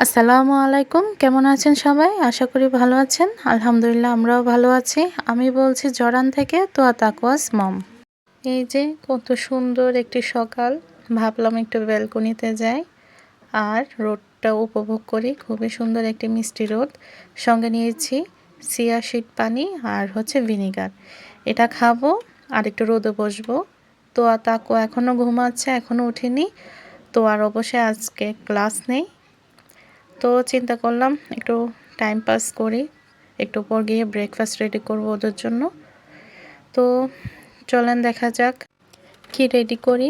আসসালামু আলাইকুম। কেমন আছেন সবাই? আশা করি ভালো আছেন। আলহামদুলিল্লাহ আমরাও ভালো আছি। আমি বলছি জরান থেকে তোয়া তাকওয়াস মম। এই যে কত সুন্দর একটি সকাল। ভাবলাম একটু ব্যালকনিতে যাই আর রোদটা উপভোগ করি। খুবই সুন্দর একটি মিষ্টি রোদ। সঙ্গে নিয়েছি চিয়া সিড পানি আর হচ্ছে ভিনিগার। এটা খাবো আর একটু রোদে বসবো। তোয়া তাকওয়া এখনও ঘুমাচ্ছে, এখনও ওঠেনি। তোয়ার অবশ্যই আজকে ক্লাস নেই। তো চিন্তা করলাম একটু টাইম পাস করি, একটু পর গিয়ে ব্রেকফাস্ট রেডি করব ওদের জন্য। তো চলেন দেখা যাক কি রেডি করি।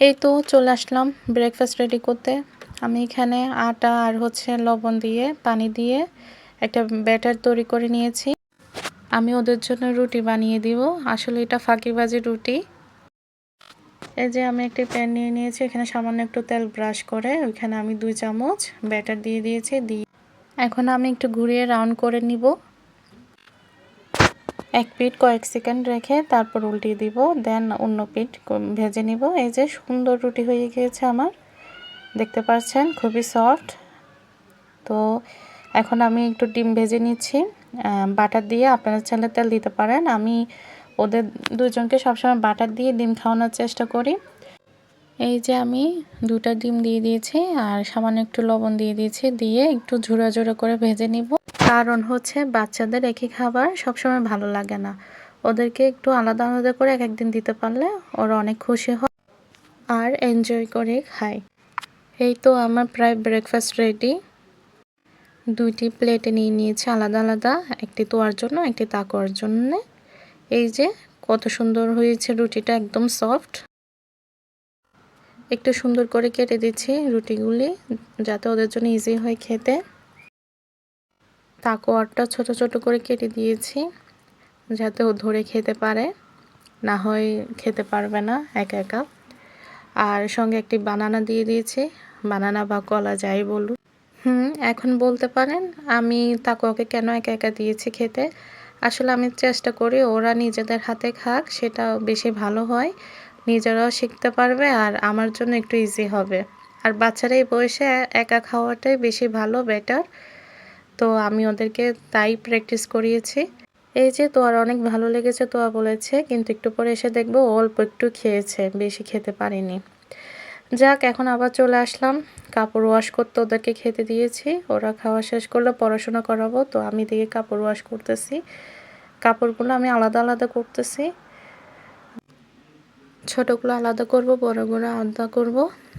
এই তো চলে আসলাম ব্রেকফাস্ট রেডি করতে। আমি এখানে আটা আর হচ্ছে লবণ দিয়ে পানি দিয়ে একটা ব্যাটার তৈরি করে নিয়েছি। আমি ওদের জন্য রুটি বানিয়ে দিব। আসলে এটা ফাঁকিবাজি রুটি। এই যে আমি একটি প্যান নিয়ে নিয়েছি, এখানে সামান্য একটু তেল ব্রাশ করে ওইখানে আমি 2 চামচ ব্যাটার দিয়ে দিয়েছি। এখন আমি একটু ঘুরিয়ে রাউন্ড করে নিব। এক পিঠ কয়েক সেকেন্ড রেখে তারপর উল্টিয়ে দিব, দেন অন্য পিঠ ভেজে নিব। এই যে সুন্দর রুটি হয়ে গিয়েছে আমার, দেখতে পাচ্ছেন খুবই সফট। তো এখন আমি একটু ডিম ভেজে নিচ্ছি বাটার দিয়ে। আপনারা চাইলে তেল দিতে পারেন। আমি ওদের দুজনকে সবসময় বাটার দিয়ে ডিম খাওয়ানোর চেষ্টা করি। এই যে আমি 2টা ডিম দিয়ে দিয়েছি আর সামান্য একটু লবণ দিয়ে দিয়েছি, দিয়ে একটু ঝুরা ঝুরা করে ভেজে নিব। কারণ হচ্ছে বাচ্চাদের একই খাবার সবসময় ভালো লাগে না, ওদেরকে একটু আলাদা আলাদা করে এক একদিন দিতে পারলে ওরা অনেক খুশি হয় আর এনজয় করে খায়। এই তো আমার প্রায় ব্রেকফাস্ট রেডি। 2টি প্লেটে নিয়ে নিয়েছি আলাদা আলাদা, একটি তোয়ার জন্য একটি তাকওয়ার জন্য। এই যে কত সুন্দর হয়েছে রুটিটা, একদম সফট। একটু সুন্দর করে কেটে দিচ্ছি রুটিগুলি যাতে ওদের জন্য ইজি হয় খেতে। তাকওয়ারটা ছোট ছোট করে কেটে দিয়েছি যাতে ও ধরে খেতে পারে, না হয় খেতে পারবে না একা একা। আর সঙ্গে একটি বানানা দিয়ে দিয়েছি, বানানা বা কলা যাই বলুন। এখন বলতে পারেন আমি তাকওয়াকে কেন একা একা দিয়েছি খেতে। আসলে আমি চেষ্টা করি ওরা নিজেদের হাতে খাক, সেটা বেশি ভালো হয়, নিজেরাও শিখতে পারবে আর আমার জন্য একটু ইজি হবে। আর বাচ্চারা এই বয়সে একা খাওয়াটাই বেশি ভালো, বেটার। তো আমি ওদেরকে তাই প্র্যাকটিস করিয়েছি। এই যে তোয়ার অনেক ভালো লেগেছে তোয়া বলেছে, কিন্তু একটু পরে এসে দেখবো অল্প একটু খেয়েছে, বেশি খেতে পারিনি। যাক, এখন আবার চলে আসলাম কাপড় ওয়াশ করতে। ওদেরকে খেতে দিয়েছি, ওরা খাওয়া শেষ করলে পড়াশোনা করাবো। তো আমি দিয়ে কাপড় ওয়াশ করতেছি, কাপড়গুলো আমি আলাদা আলাদা করতেছি। ছোটগুলো আলাদা করব, বড়গুলো আলাদা করব।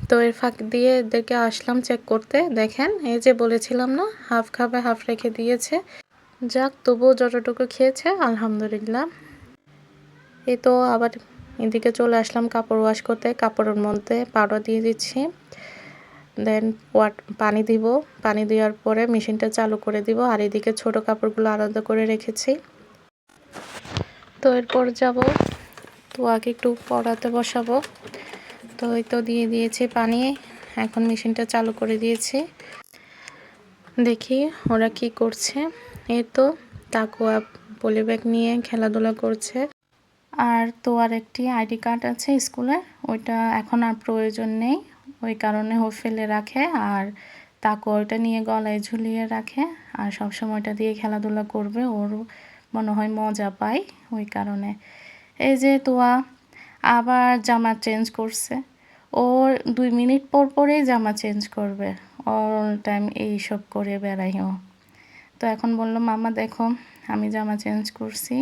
তো এর ফাঁক দিয়ে এদেরকে আসলাম চেক করতে। দেখেন এই যে বলেছিলাম না হাফ খাবে হাফ রেখে দিয়েছে। যাক, তবুও যতটুকু খেয়েছে আলহামদুলিল্লাহ। এই তো আবার এদিকে চলে আসলাম কাপড় ওয়াশ করতে। কাপড়ের মধ্যে পাউডার দিয়ে দিচ্ছি, দেন পানি দিব। পানি দেওয়ার পরে মেশিনটা চালু করে দিব। আর এদিকে ছোট কাপড়গুলো আলাদা করে রেখেছি। তো এরপর যাব তোয়াকে একটু পড়াতে বসাবো। তো এই তো দিয়ে দিয়েছি পানি, এখন মেশিনটা চালু করে দিয়েছি। দেখি ওরা কি করছে। এই তো তাকওয়া পলি ব্যাগ নিয়ে খেলাধুলা করছে। আর তোয়ার একটি আইডি কার্ড আছে স্কুলের, ওইটা এখন আর প্রয়োজন নেই, ওই কারণে ও ফেলে রাখে। আর তাকওয়া ওইটা নিয়ে গলায় ঝুলিয়ে রাখে আর সবসময় ওইটা দিয়ে খেলাধুলা করবে, ওর মনে হয় মজা পায় ওই কারণে। এই যে তোয়া আবার জামা চেঞ্জ করছে, ওর 2 মিনিট পর পরেই জামা চেঞ্জ করবে, অল টাইম এইসব করে বেড়াই ও। তো এখন বললো মামা দেখো আমি জামা চেঞ্জ করছি।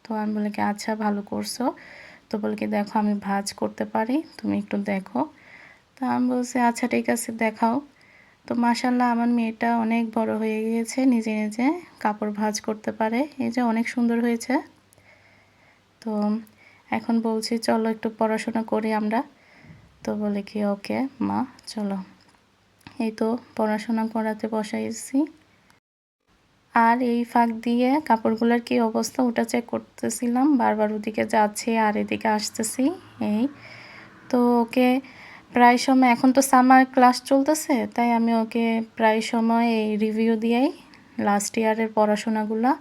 তো আমি বলি কি আচ্ছা ভালো করছো। তো বলে কি দেখো আমি ভাঁজ করতে পারি, তুমি একটু দেখো। তো আমি বলছি আচ্ছা ঠিক আছে দেখাও। তো মাশাল্লাহ আমার মেয়েটা অনেক বড় হয়ে গিয়েছে, নিজে নিজে কাপড় ভাঁজ করতে পারে। এই যে অনেক সুন্দর হয়েছে। তো এখন বলছি চলো একটু পড়াশোনা করি আমরা। তো বলে কি ওকে মা চলো। এই তো পড়াশোনা করাতে বসাইছি। আর এই ফাঁক দিয়ে কাপড়গুলোর কি অবস্থা ওটা চেক করতেছিলাম, বারবার ওদিকে যাচ্ছি আর এদিকে আসতেছি। এই তো ওকে প্রায় সময়, এখন তো সামার ক্লাস চলতেছে, তাই আমি ওকে প্রায় সময় এই রিভিউ দিয়েই লাস্ট ইয়ারের পড়াশোনাগুলো।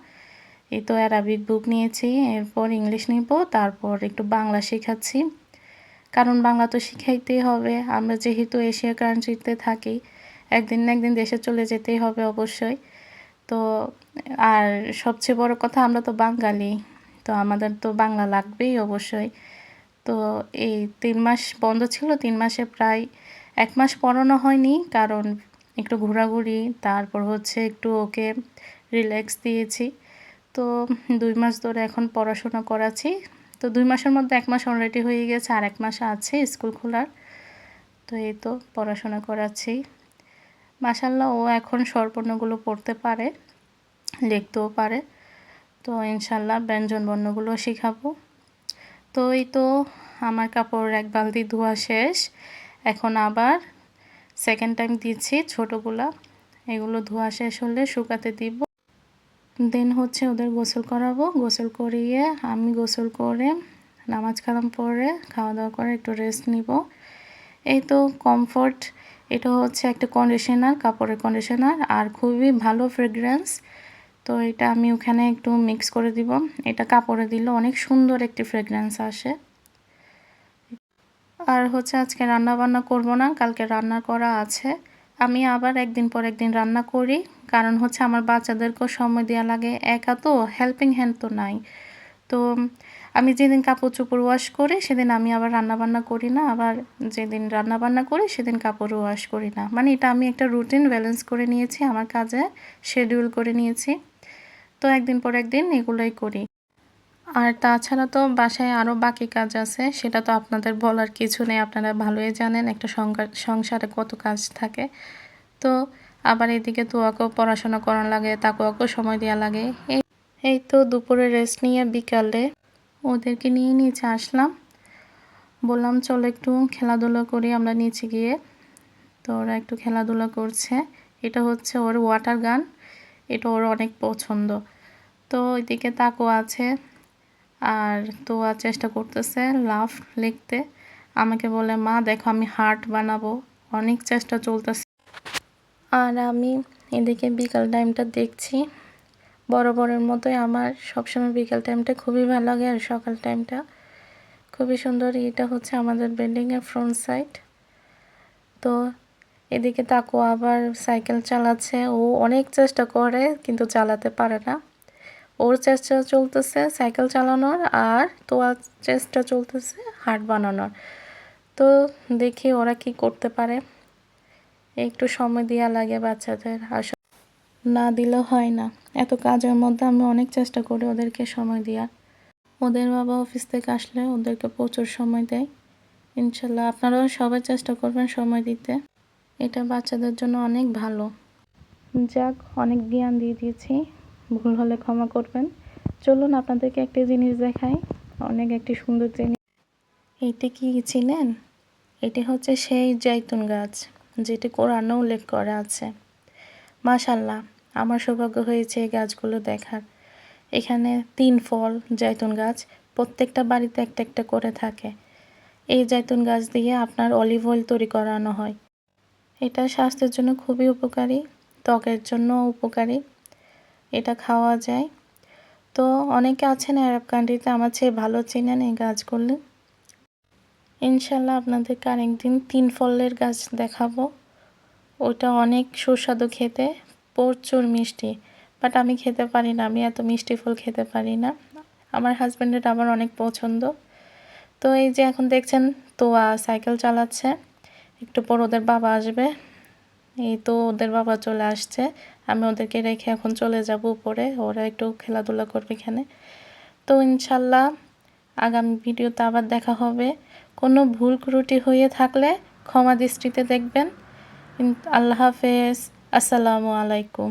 এই তো অ্যারাবিক বুক নিয়েছি, এরপর ইংলিশ নিব, তারপর একটু বাংলা শেখাচ্ছি। কারণ বাংলা তো শিখাইতেই হবে, আমরা যেহেতু এশিয়া কান্ট্রিতে থাকি, একদিন না একদিন দেশে চলে যেতেই হবে অবশ্যই। তো আর সবচেয়ে বড় কথা আমরা তো বাঙালি, তো আমাদের তো বাংলা লাগবেই অবশ্যই। তো এই ৩ মাস বন্ধ ছিল, ৩ মাসে প্রায় ১ মাস পড়ানো হয়নি, কারণ একটু ঘোরাঘুরি, তারপর হচ্ছে একটু ওকে রিল্যাক্স দিয়েছি। তো ২ মাস ধরে এখন পড়াশোনা করাচ্ছি। তো ২ মাসের মধ্যে ১ মাস অলরেডি হয়ে গেছে, আর ১ মাস আছে স্কুল খোলার। তো এই তো পড়াশোনা করাচ্ছি। মাশাআল্লাহ ও এখন স্বরবর্ণগুলো পড়তে পারে, লিখতেও পারে। তো ইনশাআল্লাহ ব্যঞ্জন বর্ণগুলো শিখাবো। তো এই তো আমার কাপড় এক বালতি ধোয়া শেষ। এখন আবার সেকেন্ড টাইম দিচ্ছি ছোটোগুলা। এগুলো ধোয়া শেষ হলে শুকাতে দিব। দেন হচ্ছে ওদের গোসল করাবো। গোসল করিয়ে আমি গোসল করে নামাজ কালাম পড়ে খাওয়া দাওয়া করে একটু রেস্ট নিব। এই তো কমফোর্ট, এটা হচ্ছে একটা কন্ডিশনার, কাপড়ের কন্ডিশনার, আর খুবই ভালো ফ্রেগ্রেন্স। তো এটা আমি ওখানে একটু মিক্স করে দিব। এটা কাপড়ে দিলে অনেক সুন্দর একটি ফ্রেগ্রেন্স আসে। আর হচ্ছে আজকে রান্না বান্না করব না, কালকে রান্না করা আছে। আমি আবার একদিন পর একদিন রান্না করি, কারণ হচ্ছে আমার বাচ্চাদেরকেও সময় দেওয়া লাগে, একা তো হেল্পিং হ্যান্ড তো নাই। তো আমি যেদিন কাপড় চোপড় ওয়াশ করি সেদিন আমি আবার রান্না বান্না করি না, আবার যেদিন রান্না বান্না করি সেদিন কাপড় ওয়াশ করি না। মানে এটা আমি একটা রুটিন ব্যালেন্স করে নিয়েছি, আমার কাজে শিডিউল করে নিয়েছি। তো একদিন পর একদিন এগুলোই করি। আর তাছাড়া তো বাসায় আরও বাকি কাজ আছে, সেটা তো আপনাদের বলার কিছু নেই, আপনারা ভালোই জানেন একটা সংসারে কত কাজ থাকে। তো আবার এদিকে তোয়াকেও পড়াশোনা করানো লাগে, তাকুয়াকেও সময় দেওয়া লাগে। এই তো দুপুরে রেস্ট নিয়ে বিকালে ওদেরকে নিয়ে নিচে আসলাম। বললাম চলো একটু খেলাধুলা করি আমরা নিচে গিয়ে। তো ওরা একটু খেলাধুলা করছে। এটা হচ্ছে ওর ওয়াটার গান, এটা ওর অনেক পছন্দ। তো ওইদিকে তাকুয়া আছে, আর তোয়া চেষ্টা করতেছে লাভ লিখতে। আমাকে বলে মা দেখো আমি হার্ট বানাবো, অনেক চেষ্টা চলতেছে। আর আমি এদিকে বিকাল টাইমটা দেখছি। বরাবরের মতোই আমার সবসময় বিকাল টাইমটা খুবই ভালো লাগে, আর সকাল টাইমটা খুবই সুন্দর। এটা হচ্ছে আমাদের বিল্ডিংয়ের ফ্রন্ট সাইড। তো এদিকে তাকুয়া আবার সাইকেল চালাচ্ছে, ও অনেক চেষ্টা করে কিন্তু চালাতে পারে না। ওর চেষ্টা চলতেছে সাইকেল চালানোর, আর তোয়ার চেষ্টা চলতেছে হার্ট বানানোর। তো দেখি ওরা কি করতে পারে। একটু সময় দেওয়া লাগে বাচ্চাদের, আর না দিলেও হয় না। এত কাজের মধ্যে আমি অনেক চেষ্টা করি ওদেরকে সময় দেওয়ার। ওদের বাবা অফিস থেকে আসলে ওদেরকে প্রচুর সময় দেয়। ইনশাল্লাহ আপনারাও সবাই চেষ্টা করবেন সময় দিতে, এটা বাচ্চাদের জন্য অনেক ভালো। যাক, অনেক জ্ঞান দিয়ে দিয়েছি, ভুল হলে ক্ষমা করবেন। চলুন আপনাদেরকে একটা জিনিস দেখাই, অনেক একটি সুন্দর জিনিস। এইটা কি ছিলেন? এটি হচ্ছে সেই জৈতুন গাছ, যেটি কোরআনে উল্লেখ করা আছে। মাশাআল্লাহ, আমার সৌভাগ্য হয়েছে এই গাছগুলো দেখার। এখানে 3 ফল জৈতুন গাছ, প্রত্যেকটা বাড়িতে একটা একটা করে থাকে। এই জৈতুন গাছ দিয়ে আপনার অলিভ অয়েল তৈরি করানো হয়। এটা স্বাস্থ্যের জন্য খুবই উপকারী, ত্বকের জন্য উপকারী, এটা খাওয়া যায়। তো অনেকে আছেন আরব কান্ট্রিতে আমার চেয়ে ভালো চেনেন এই গাছগুলো। ইনশাল্লাহ আপনাদেরকে আরেকদিন 3 ফলের গাছ দেখাবো। ওটা অনেক সুস্বাদু খেতে, প্রচুর মিষ্টি, বাট আমি খেতে পারি না, আমি এত মিষ্টি ফল খেতে পারি না। আমার হাজব্যান্ডের আমার অনেক পছন্দ। তো এই যে এখন দেখছেন তোয়া সাইকেল চালাচ্ছে, একটু পর ওদের বাবা আসবে। এই তো ওদের বাবা চলে আসছে, আমি ওদেরকে রেখে এখন চলে যাব উপরে, ওরা একটু খেলাধুলা করবে এখানে। তো ইনশাল্লাহ আগামী ভিডিওতে আবার দেখা হবে। কোনো ভুল ত্রুটি হয়ে থাকলে ক্ষমা দৃষ্টিতে দেখবেন। আল্লাহ হাফেজ, আসসালামু আলাইকুম।